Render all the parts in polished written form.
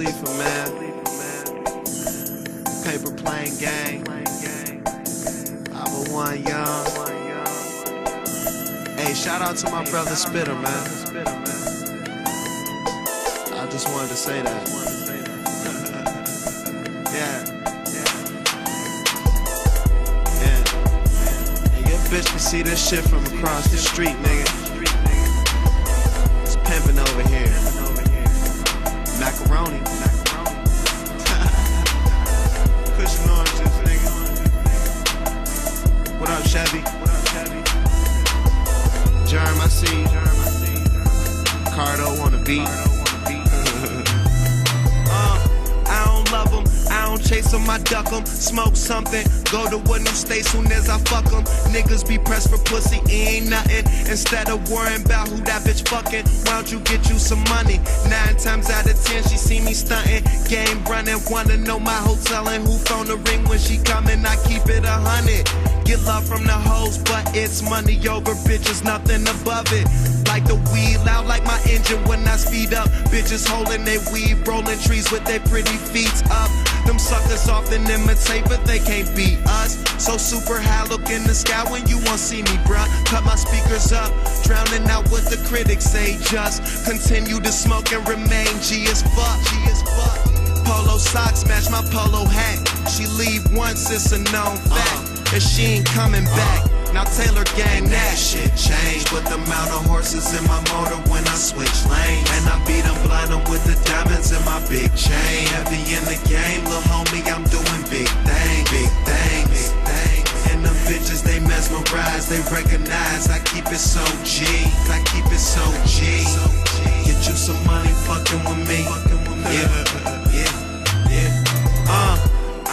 Khalifa, man. Paper Plane Gang. I've one young. Hey, shout out to my brother Spitter, man. I just wanted to say that. Yeah. And your bitch can see this shit from across the street, nigga. It's pimpin' over here. Macaroni. Cushion oranges, nigga. What up, Chevy? Germ, I see. Cardo on the beat. I don't love them, I don't chase them, I duck them. Smoke something, go to a new state soon as I fuck them. Niggas be pressed for pussy, it ain't nothing. Instead of worrying about who that bitch fucking, why don't you get you some money? 9 times out of 10 she see me stunting. Game running, wanna know my hotel and who phone the ring when she coming. I keep it 100. Get love from the hoes, but it's money over bitches, nothing above it. Like the weed, loud like my engine when I speed up. Bitches holding their weed, rolling trees with their pretty feet up. Them suckers often imitate, but they can't beat us. So super high, look in the sky when you won't see me, bruh. Cut my speakers up, drowning out what the critics say. Just continue to smoke and remain G as fuck. Polo socks match my polo hat. She leave once, it's a known fact. And she ain't coming back. Now Taylor gang that shit changed with the amount of horses in my motor when I switch lanes. And I beat them blind with the diamonds in my big chain. Heavy in the game, lil' homie, I'm doing big things. And them bitches, they mesmerize, they recognize. I keep it so G, Get you some money fucking with me.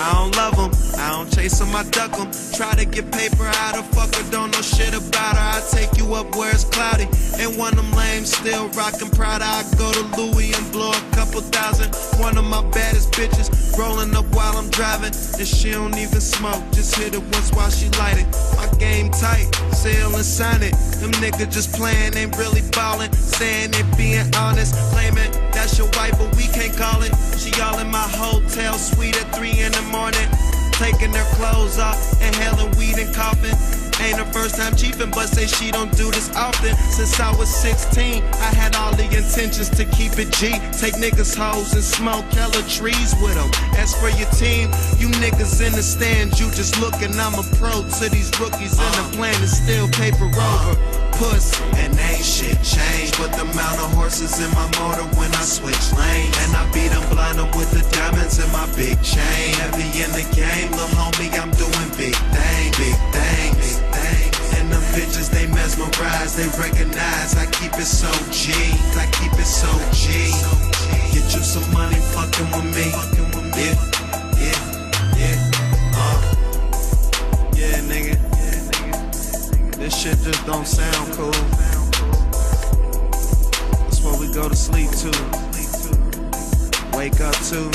I don't love them, I don't chase them, I duck them. Try to get paper out of fucker, don't know shit about her. I take you up where it's cloudy. And one of them lames still rockin' Prada. I go to Louis and blow a couple thousand. One of my baddest bitches rolling up while I'm driving. And she don't even smoke, just hit it once while she light it. My game tight, sell and sign it. Them niggas just playing, ain't really ballin'. Saying it, being honest, claiming that's your wife, but we can't call it. She all in my hotel suite at 3 in the morning, taking their clothes off, inhaling weed and coughing. Ain't her first time chiefin', but say she don't do this often. Since I was 16, I had all the intentions to keep it G. Take niggas' hoes and smoke hella trees with them. As for your team, you niggas in the stands, you just looking. I'm a pro to these rookies, and the plan is still paper over. Pussy. And ain't shit changed with the amount of horses in my motor when I switch lanes. And I beat them blind with the diamonds in my big chain. Heavy in the game, lil' homie, I'm doing big things. And them bitches, they mesmerize, they recognize. I keep it so G, Get you some money fucking with me. Yeah, nigga. This shit just don't sound cool. That's what we go to sleep to, wake up to.